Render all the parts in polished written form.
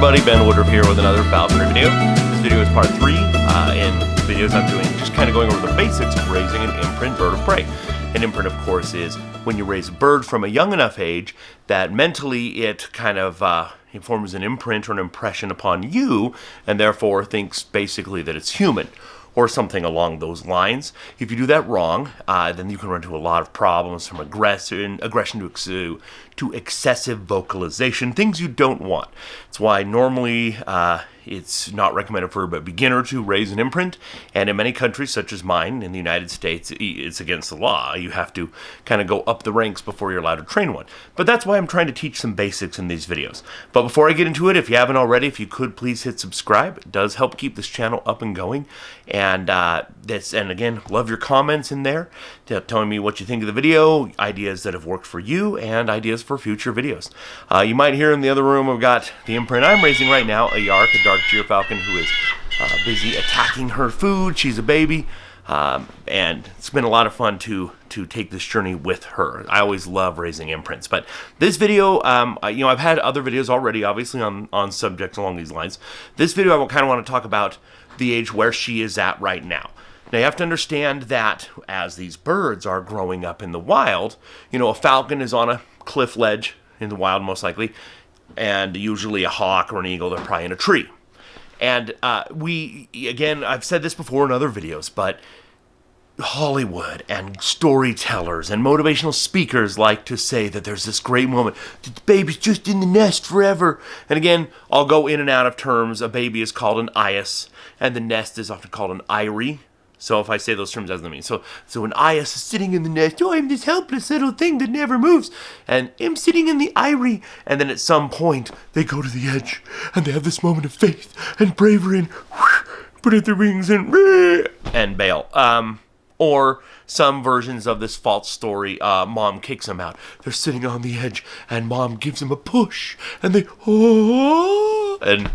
everybody, Ben Woodruff here with another Falconry video. This video is part 3 in videos I'm doing, just kind of going over the basics of raising an imprint bird of prey. An imprint, of course, is when you raise a bird from a young enough age that mentally it kind of it forms an imprint or an impression upon you, and therefore thinks basically that it's human, or something along those lines. If you do that wrong, then you can run into a lot of problems, from aggression to excessive vocalization, things you don't want. That's why normally it's not recommended for a beginner to raise an imprint, and in many countries, such as mine, in the United States, it's against the law. You have to kind of go up the ranks before you're allowed to train one. But that's why I'm trying to teach some basics in these videos. But before I get into it, if you haven't already, if you could please hit subscribe. It does help keep this channel up and going. And again, love your comments in there, telling me what you think of the video, ideas that have worked for you, and ideas for future videos. You might hear in the other room, I've got the imprint I'm raising right now, a dark falcon, who is busy attacking her food. She's a baby, and it's been a lot of fun to take this journey with her. I always love raising imprints, but this video, I've had other videos already, obviously on subjects along these lines. This video, I kind of want to talk about the age where she is at right now. Now, you have to understand that as these birds are growing up in the wild, a falcon is on a cliff ledge in the wild, most likely, and usually a hawk or an eagle, they're probably in a tree. And I've said this before in other videos, but Hollywood and storytellers and motivational speakers like to say that there's this great moment, the baby's just in the nest forever. And again, I'll go in and out of terms. A baby is called an eyas, and the nest is often called an eyrie. So if I say those terms, that's what I mean. So an eyas is sitting in the nest. Oh, I'm this helpless little thing that never moves. And I'm sitting in the eyrie. And then at some point, they go to the edge. And they have this moment of faith and bravery and put out their wings and bail. Or some versions of this false story, mom kicks them out. They're sitting on the edge, and mom gives them a push. And and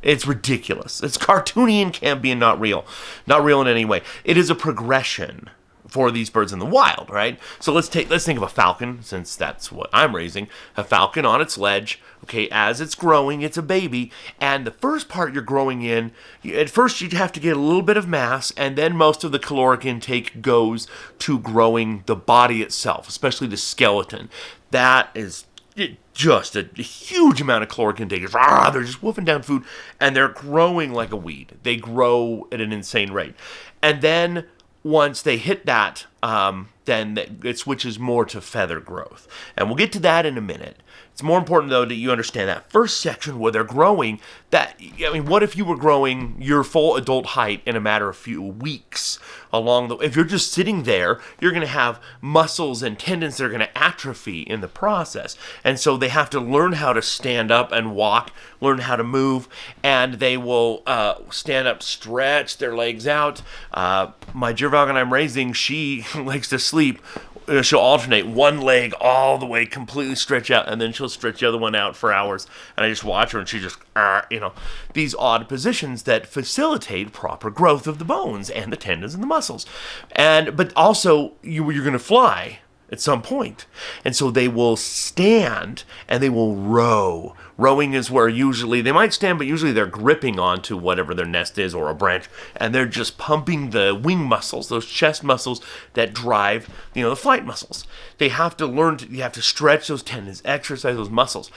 it's ridiculous. It's cartoony and campy and not real. Not real in any way. It is a progression for these birds in the wild, right? So let's think of a falcon, since that's what I'm raising. A falcon on its ledge. Okay, as it's growing, it's a baby. And the first part you're growing in, at first you'd have to get a little bit of mass, and then most of the caloric intake goes to growing the body itself, especially the skeleton. That is just a huge amount of caloric intake. They're just wolfing down food, and they're growing like a weed. They grow at an insane rate. And then once they hit that, then it switches more to feather growth. And we'll get to that in a minute. It's more important, though, that you understand that first section where they're growing, what if you were growing your full adult height in a matter of few weeks if you're just sitting there, you're going to have muscles and tendons that are going to atrophy in the process. And so they have to learn how to stand up and walk, learn how to move, and they will stand up, stretch their legs out. My deer falcon I'm raising, she likes to sleep. She'll alternate one leg all the way, completely stretch out, and then she'll stretch the other one out for hours. And I just watch her, and she just, these odd positions that facilitate proper growth of the bones and the tendons and the muscles. But also, you're going to fly at some point. And so they will stand and they will row. Rowing is where usually they might stand, but usually they're gripping onto whatever their nest is or a branch, and they're just pumping the wing muscles, those chest muscles that drive, the flight muscles. They have to you have to stretch those tendons, exercise those muscles.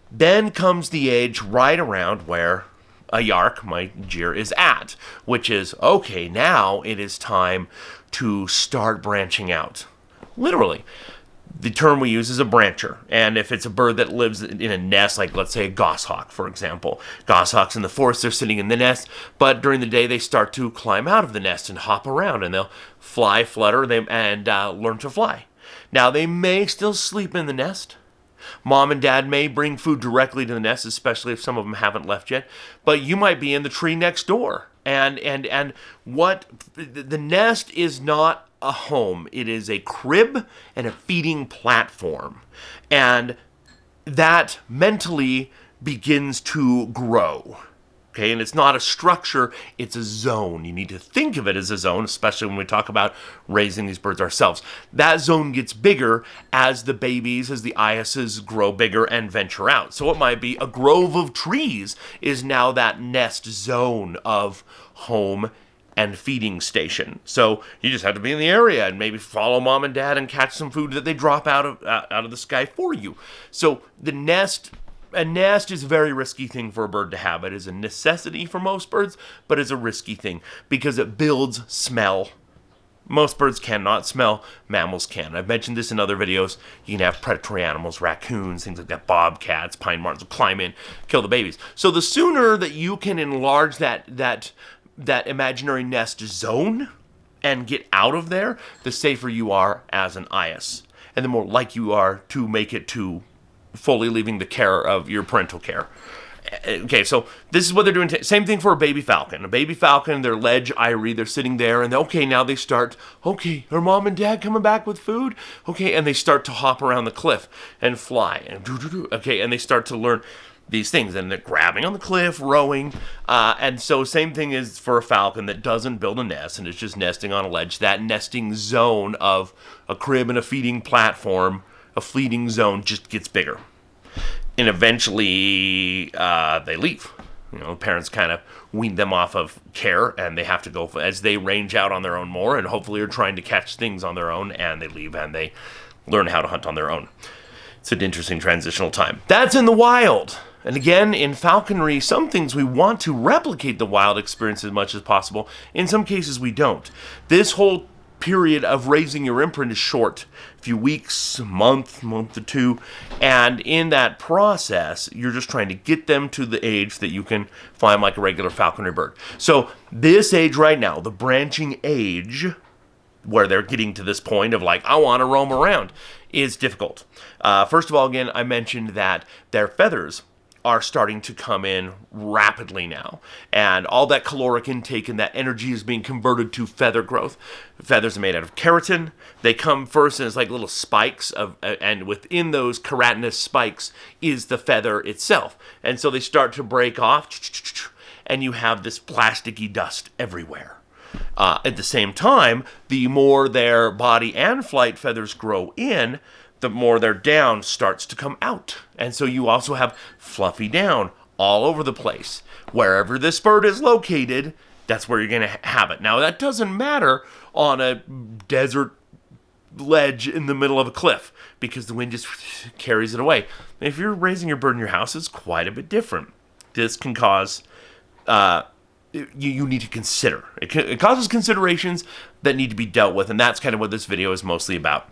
Then comes the age right around where a yark, my deer, is at, which is, okay, now it is time to start branching out. Literally. The term we use is a brancher, and if it's a bird that lives in a nest, like let's say a goshawk, for example. Goshawks in the forest, they're sitting in the nest, but during the day they start to climb out of the nest and hop around, and they'll fly, flutter, and learn to fly. Now, they may still sleep in the nest. Mom and dad may bring food directly to the nest, especially if some of them haven't left yet, but you might be in the tree next door. And what the nest is not a home. It is a crib and a feeding platform. And that mentally begins to grow. Okay, and it's not a structure, it's a zone. You need to think of it as a zone, especially when we talk about raising these birds ourselves. That zone gets bigger as the babies, as the eyases grow bigger and venture out. So it might be a grove of trees is now that nest zone of home and feeding station. So you just have to be in the area and maybe follow mom and dad and catch some food that they drop out of the sky for you. So a nest is a very risky thing for a bird to have. It is a necessity for most birds, but it's a risky thing because it builds smell. Most birds cannot smell, mammals can. I've mentioned this in other videos. You can have predatory animals, raccoons, things like that, bobcats, pine martens will climb in, kill the babies. So the sooner that you can enlarge that imaginary nest zone and get out of there, the safer you are as an eyas. And the more likely you are to make it to fully leaving the care of your parental care. Okay, so this is what they're doing. Same thing for a baby falcon. A baby falcon, they're ledge eyrie, they're sitting there, and okay, now they start, okay, are mom and dad coming back with food? Okay, and they start to hop around the cliff and fly, and okay, and they start to learn these things, and they're grabbing on the cliff, rowing, and so same thing is for a falcon that doesn't build a nest and is just nesting on a ledge. That nesting zone of a crib and a feeding platform, a fleeting zone, just gets bigger. And eventually, they leave. You know, parents kind of wean them off of care, and they have to go as they range out on their own more, and hopefully are trying to catch things on their own, and they leave, and they learn how to hunt on their own. It's an interesting transitional time. That's in the wild. And again, in falconry, some things we want to replicate the wild experience as much as possible. In some cases, we don't. This whole period of raising your imprint is short, a few weeks, a month or two, and in that process, you're just trying to get them to the age that you can fly them like a regular falconry bird. So this age right now, the branching age, where they're getting to this point of like, I want to roam around, is difficult. First of all, again, I mentioned that their feathers are starting to come in rapidly now. And all that caloric intake and that energy is being converted to feather growth. Feathers are made out of keratin. They come first and it's like little spikes and within those keratinous spikes is the feather itself. And so they start to break off and you have this plasticky dust everywhere. At the same time, the more their body and flight feathers grow in, the more their down starts to come out. And so you also have fluffy down all over the place. Wherever this bird is located, that's where you're going to have it. Now, that doesn't matter on a desert ledge in the middle of a cliff because the wind just carries it away. If you're raising your bird in your house, it's quite a bit different. This can cause... you need to consider. It causes considerations that need to be dealt with, and that's kind of what this video is mostly about.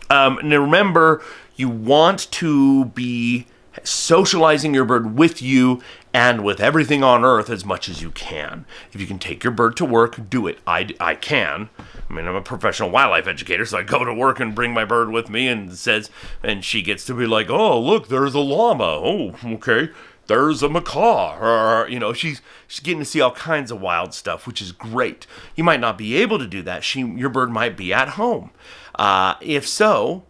Now remember, you want to be socializing your bird with you and with everything on Earth as much as you can. If you can take your bird to work, do it. I can. I mean, I'm a professional wildlife educator, so I go to work and bring my bird with me and she gets to be like, oh, look, there's a llama. Oh, okay. There's a macaw, or, she's getting to see all kinds of wild stuff, which is great. You might not be able to do that. Your bird might be at home. If so,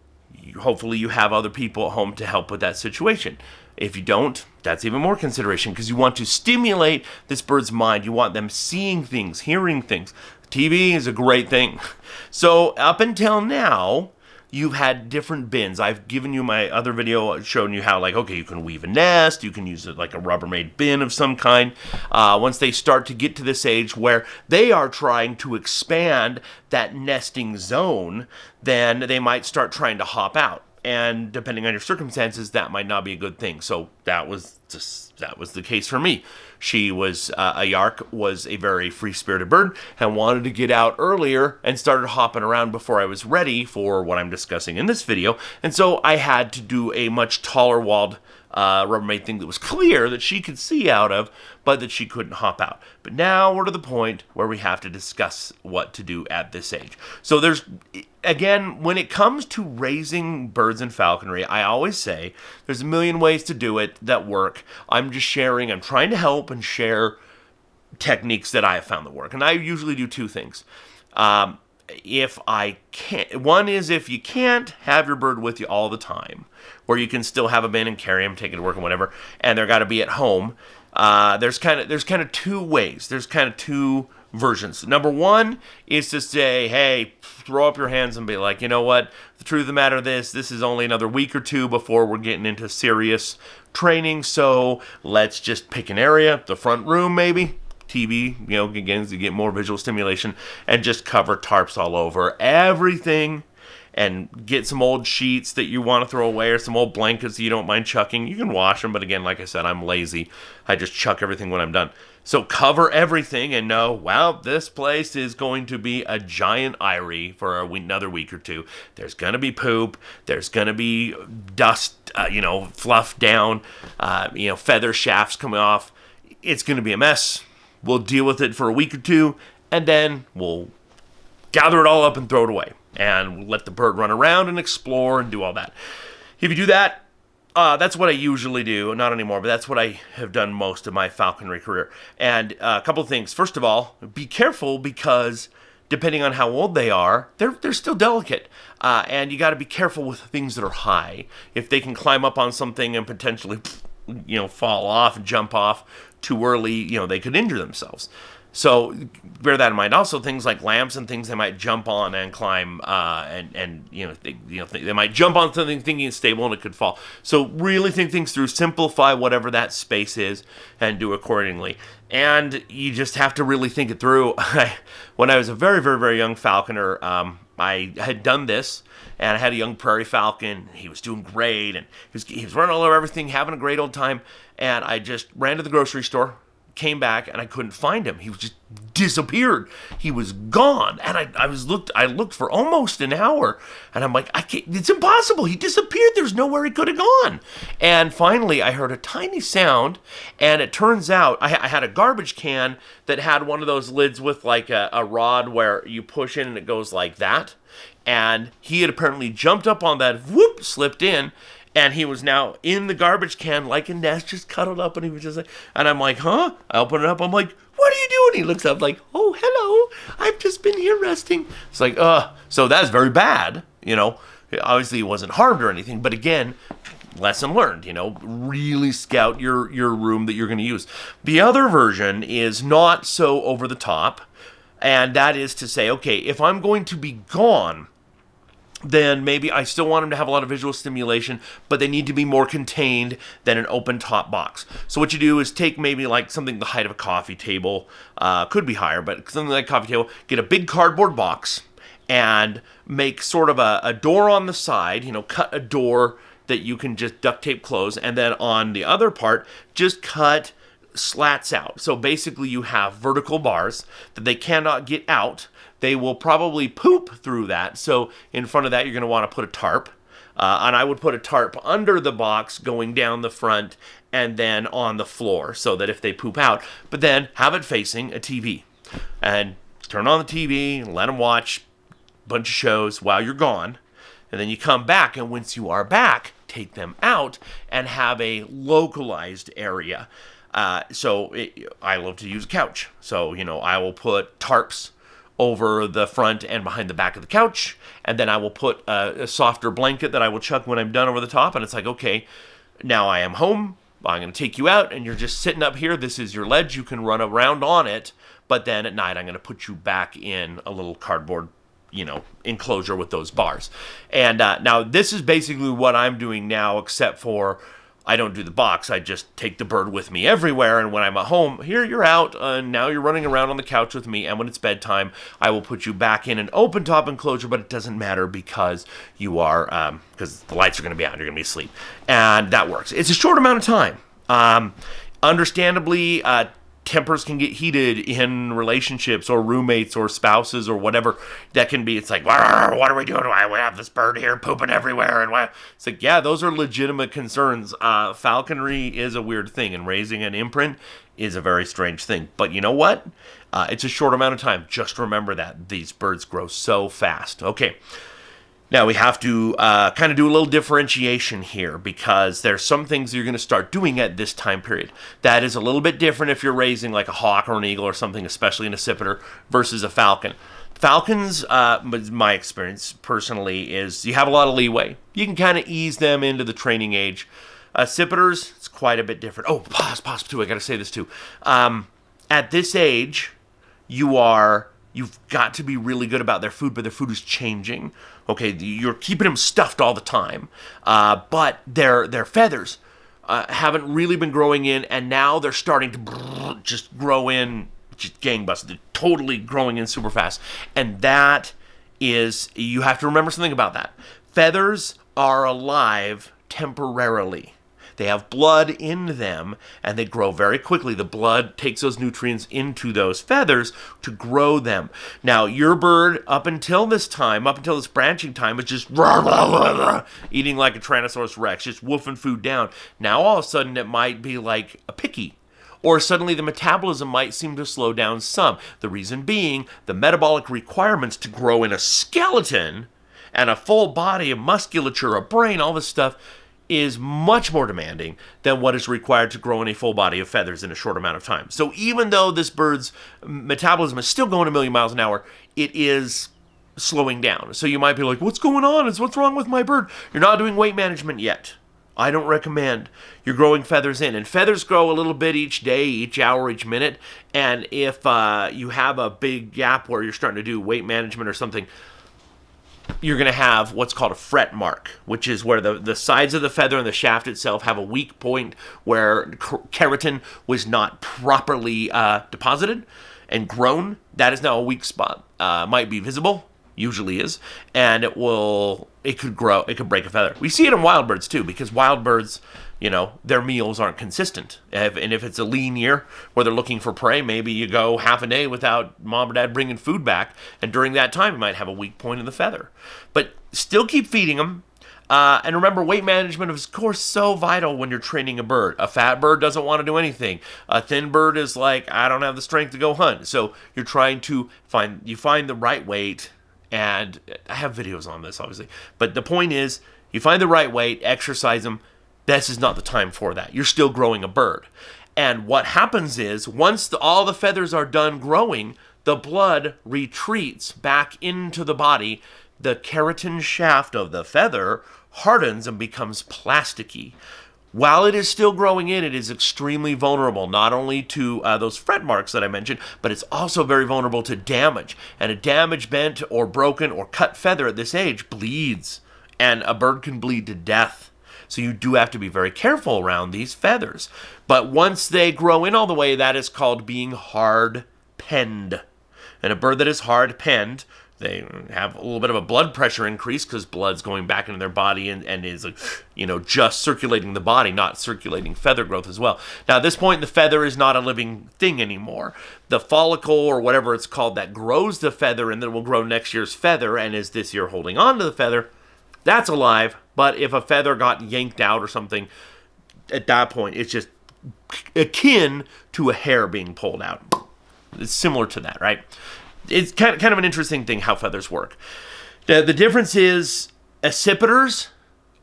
hopefully you have other people at home to help with that situation. If you don't, that's even more consideration because you want to stimulate this bird's mind. You want them seeing things, hearing things. TV is a great thing. So up until now, you've had different bins. I've given you my other video showing you how, you can weave a nest. You can use it like a Rubbermaid bin of some kind. Once they start to get to this age where they are trying to expand that nesting zone, then they might start trying to hop out. And depending on your circumstances, that might not be a good thing. So that was the case for me. She was, a yark was a very free-spirited bird and wanted to get out earlier and started hopping around before I was ready for what I'm discussing in this video. And so I had to do a much taller walled Rubbermaid thing that was clear that she could see out of, but that she couldn't hop out. But now we're to the point where we have to discuss what to do at this age. So again, when it comes to raising birds in falconry, I always say there's a million ways to do it that work. I'm trying to help and share techniques that I have found that work. And I usually do two things. if I can't, one is if you can't have your bird with you all the time, where you can still have them in and carry them, take it to work and whatever, and they're got to be at home. There's kind of two ways. There's kind of two versions. Number one is to say, hey, throw up your hands and be like, you know what? The truth of the matter is this is only another week or two before we're getting into serious training. So let's just pick an area, the front room maybe. TV, again, to get more visual stimulation, and just cover tarps all over everything, and get some old sheets that you want to throw away or some old blankets that you don't mind chucking. You can wash them, but again, like I said, I'm lazy. I just chuck everything when I'm done. So cover everything and know, wow, this place is going to be a giant eyrie for another week or two. There's going to be poop. There's going to be dust, fluff down, feather shafts coming off. It's going to be a mess. We'll deal with it for a week or two, and then we'll gather it all up and throw it away. And we'll let the bird run around and explore and do all that. If you do that, that's what I usually do. Not anymore, but that's what I have done most of my falconry career. And a couple of things. First of all, be careful because depending on how old they are, they're still delicate. And you got to be careful with things that are high. If they can climb up on something and potentially fall off and jump off too early, they could injure themselves. So bear that in mind. Also, things like lamps and things they might jump on and climb, they might jump on something thinking it's stable and it could fall. So really think things through. Simplify whatever that space is and do accordingly. And you just have to really think it through. When I was a very, very, very young falconer, I had done this. And I had a young prairie falcon. He was doing great, and he was running all over everything, having a great old time. And I just ran to the grocery store, came back, and I couldn't find him. He was just disappeared. He was gone. And I looked for almost an hour, and I'm like, it's impossible. He disappeared. There's nowhere he could have gone. And finally, I heard a tiny sound, and it turns out I had a garbage can that had one of those lids with like a rod where you push in and it goes like that. And he had apparently jumped up on that, slipped in, and he was now in the garbage can like a nest, just cuddled up, and he was just like, and I'm like, huh? I open it up, I'm like, what are you doing? He looks up like, oh, hello, I've just been here resting. It's like, so that's very bad, Obviously he wasn't harmed or anything, but again, lesson learned, really scout your room that you're going to use. The other version is not so over the top, and that is to say, okay, if I'm going to be gone, then maybe I still want them to have a lot of visual stimulation, but they need to be more contained than an open top box. So what you do is take maybe like something the height of a coffee table, could be higher, but something like a coffee table, get a big cardboard box and make sort of a door on the side, cut a door that you can just duct tape close, and then on the other part, just cut slats out. So basically you have vertical bars that they cannot get out. They will probably poop through that. So in front of that, you're going to want to put a tarp. And I would put a tarp under the box going down the front and then on the floor so that if they poop out, but then have it facing a TV. And turn on the TV, let them watch a bunch of shows while you're gone. And then you come back, and once you are back, take them out and have a localized area. I love to use a couch. So, I will put tarps over the front and behind the back of the couch, and then I will put a softer blanket that I will chuck when I'm done over the top, and it's like, okay, now I am home, I'm going to take you out, and you're just sitting up here, this is your ledge, you can run around on it, but then at night I'm going to put you back in a little cardboard, enclosure with those bars. And now this is basically what I'm doing now, except for I don't do the box. I just take the bird with me everywhere, and when I'm at home, here you're out, and now you're running around on the couch with me, and when it's bedtime, I will put you back in an open top enclosure, but it doesn't matter because you are, because the lights are going to be out, and you're going to be asleep, and that works. It's a short amount of time. Understandably, tempers can get heated in relationships or roommates or spouses or whatever that can be. It's like, what are we doing? Why we have this bird here pooping everywhere? And why? It's like, yeah, those are legitimate concerns. Falconry is a weird thing, and raising an imprint is a very strange thing. But you know what? It's a short amount of time. Just remember that these birds grow so fast. Okay. Now, we have to kind of do a little differentiation here because there's some things you're going to start doing at this time period. That is a little bit different if you're raising like a hawk or an eagle or something, especially an accipiter, versus a falcon. Falcons, my experience personally, is you have a lot of leeway. You can kind of ease them into the training age. Accipiters, it's quite a bit different. Oh, pause too. I got to say this too. At this age, you've got to be really good about their food, but their food is changing. Okay, you're keeping them stuffed all the time, but their feathers haven't really been growing in, and now they're starting to just grow in. Just gangbusters. They're totally growing in super fast. And that is, you have to remember something about that. Feathers are alive temporarily. They have blood in them, and they grow very quickly. The blood takes those nutrients into those feathers to grow them. Now, your bird, up until this branching time, is just eating like a Tyrannosaurus Rex, just wolfing food down. Now, all of a sudden, it might be like a picky. Or suddenly the metabolism might seem to slow down some. The reason being, the metabolic requirements to grow in a skeleton and a full body of musculature, a brain, all this stuff, is much more demanding than what is required to grow in a full body of feathers in a short amount of time. So even though this bird's metabolism is still going a million miles an hour, it is slowing down. So you might be like, what's going on? What's wrong with my bird? You're not doing weight management yet. I don't recommend. You're growing feathers in. And feathers grow a little bit each day, each hour, each minute. And if you have a big gap where you're starting to do weight management or something, you're going to have what's called a fret mark, which is where the sides of the feather and the shaft itself have a weak point where keratin was not properly deposited and grown. That is now a weak spot. Might be visible. Usually is, and it could grow, it could break a feather. We see it in wild birds too, because wild birds, their meals aren't consistent. And if it's a lean year where they're looking for prey, maybe you go half a day without mom or dad bringing food back, and during that time you might have a weak point in the feather. But still keep feeding them. And remember, weight management is, of course, so vital when you're training a bird. A fat bird doesn't want to do anything. A thin bird is like, I don't have the strength to go hunt. So you're trying to find the right weight. And I have videos on this, obviously. But the point is, you find the right weight, exercise them. This is not the time for that. You're still growing a bird. And what happens is, once all the feathers are done growing, the blood retreats back into the body. The keratin shaft of the feather hardens and becomes plasticky. While it is still growing in, it is extremely vulnerable, not only to those fret marks that I mentioned, but it's also very vulnerable to damage. And a damaged, bent, or broken, or cut feather at this age bleeds, and a bird can bleed to death. So you do have to be very careful around these feathers. But once they grow in all the way, that is called being hard-penned. And a bird that is hard-penned, they have a little bit of a blood pressure increase because blood's going back into their body and is, just circulating the body, not circulating feather growth as well. Now, at this point, the feather is not a living thing anymore. The follicle, or whatever it's called, that grows the feather and then will grow next year's feather and is this year holding on to the feather, that's alive. But if a feather got yanked out or something, at that point, it's just akin to a hair being pulled out. It's similar to that, right? It's kind of an interesting thing how feathers work. The difference is accipiters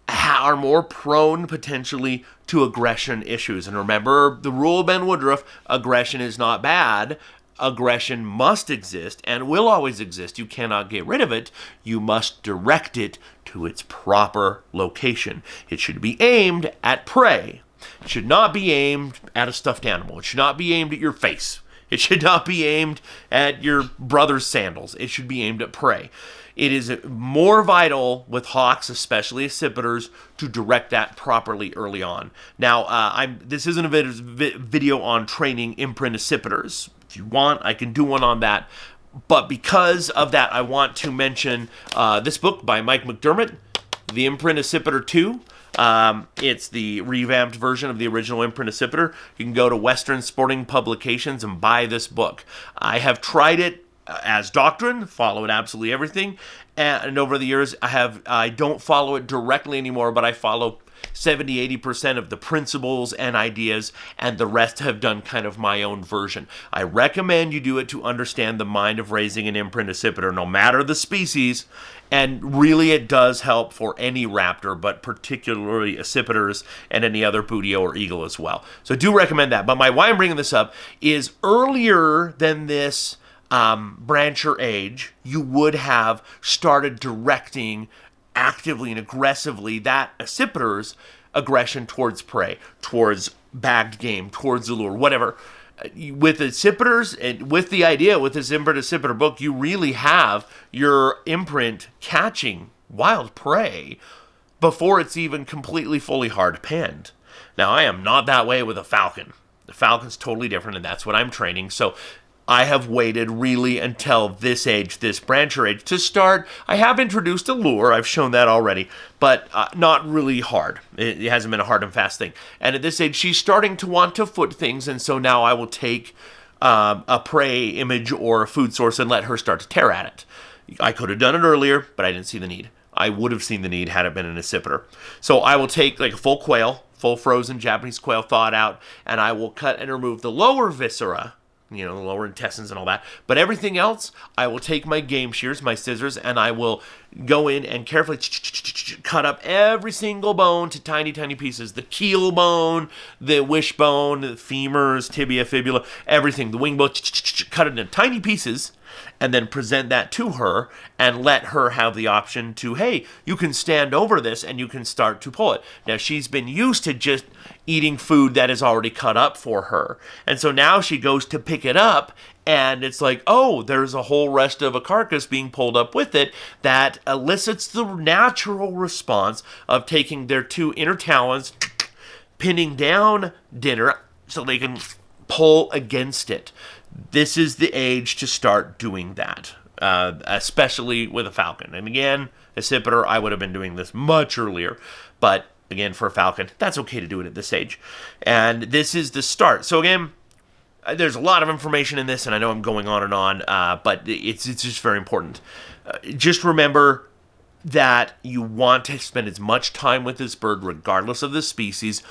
are more prone potentially to aggression issues. And remember the rule of Ben Woodruff, aggression is not bad. Aggression must exist and will always exist. You cannot get rid of it. You must direct it to its proper location. It should be aimed at prey. It should not be aimed at a stuffed animal. It should not be aimed at your face. It should not be aimed at your brother's sandals. It should be aimed at prey. It is more vital with hawks, especially accipiters, to direct that properly early on. Now, this isn't a video on training imprint accipiters. If you want, I can do one on that. But because of that, I want to mention this book by Mike McDermott, The Imprint Accipiter 2. It's the revamped version of the original imprint accipiter. You can go to Western Sporting Publications and buy this book. I have tried it as doctrine, followed absolutely everything, and over the years I don't follow it directly anymore, but I follow 70-80% of the principles and ideas, and the rest have done kind of my own version. I recommend you do it to understand the mind of raising an imprint accipiter, no matter the species, and really it does help for any raptor, but particularly accipiters and any other boodio or eagle as well. So I do recommend that. But why I'm bringing this up is earlier than this brancher age, you would have started directing actively and aggressively that accipiter's aggression towards prey, towards bagged game, towards the lure, whatever. With accipiters, and with the idea, with this imprint accipiter book, you really have your imprint catching wild prey before it's even completely fully hard penned. Now, I am not that way with a falcon. The falcon's totally different, and that's what I'm training. So I have waited really until this age, this brancher age, to start. I have introduced a lure. I've shown that already, but not really hard. It hasn't been a hard and fast thing. And at this age, she's starting to want to foot things, and so now I will take a prey image or a food source and let her start to tear at it. I could have done it earlier, but I didn't see the need. I would have seen the need had it been an accipiter. So I will take like a full quail, full frozen Japanese quail thawed out, and I will cut and remove the lower viscera, the lower intestines and all that. But everything else, I will take my game shears, my scissors, and I will go in and carefully cut up every single bone to tiny, tiny pieces. The keel bone, the wishbone, the femurs, tibia, fibula, everything. The wing bone, cut it into tiny pieces, and then present that to her and let her have the option to, hey, you can stand over this and you can start to pull it. Now, she's been used to just eating food that is already cut up for her. And so now she goes to pick it up, and it's like, oh, there's a whole rest of a carcass being pulled up with it that elicits the natural response of taking their two inner talons, pinning down dinner so they can pull against it. This is the age to start doing that, especially with a falcon. And again, accipiter, I would have been doing this much earlier, but again, for a falcon, that's okay to do it at this age. And this is the start. So again, there's a lot of information in this, and I know I'm going on and on, but it's just very important. Just remember that you want to spend as much time with this bird, regardless of the species,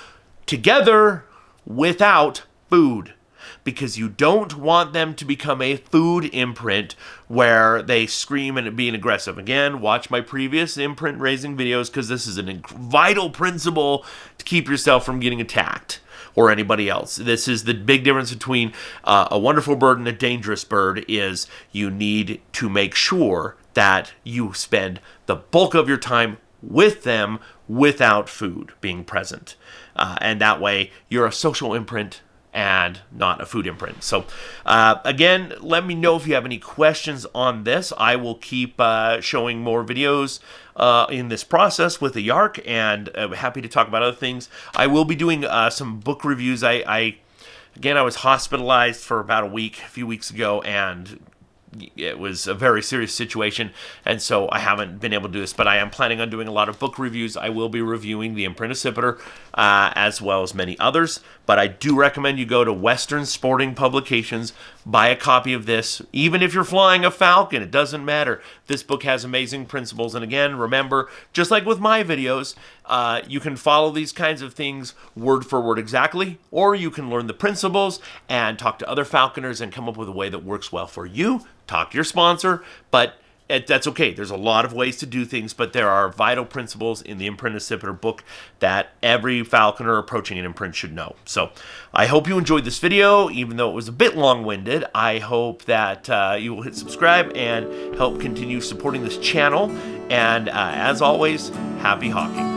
together without food. Because you don't want them to become a food imprint where they scream and being aggressive. Again, watch my previous imprint raising videos, because this is a vital principle to keep yourself from getting attacked or anybody else. This is the big difference between a wonderful bird and a dangerous bird, is you need to make sure that you spend the bulk of your time with them without food being present. And that way, you're a social imprint and not a food imprint. So again, let me know if you have any questions on this. I will keep showing more videos in this process with the Yark, and I'm happy to talk about other things. I will be doing some book reviews. Again, I was hospitalized for about a few weeks ago, and it was a very serious situation, and so I haven't been able to do this, but I am planning on doing a lot of book reviews. I will be reviewing the imprint accipiter as well as many others, but I do recommend you go to Western Sporting Publications, buy a copy of this. Even if you're flying a falcon, it doesn't matter. This book has amazing principles, and again, remember, just like with my videos, you can follow these kinds of things word for word exactly, or you can learn the principles and talk to other falconers and come up with a way that works well for you. Talk to your sponsor, but that's okay. There's a lot of ways to do things, but there are vital principles in the imprint accipiter book that every falconer approaching an imprint should know. So I hope you enjoyed this video, even though it was a bit long-winded. I hope that you will hit subscribe and help continue supporting this channel. And as always, happy hawking.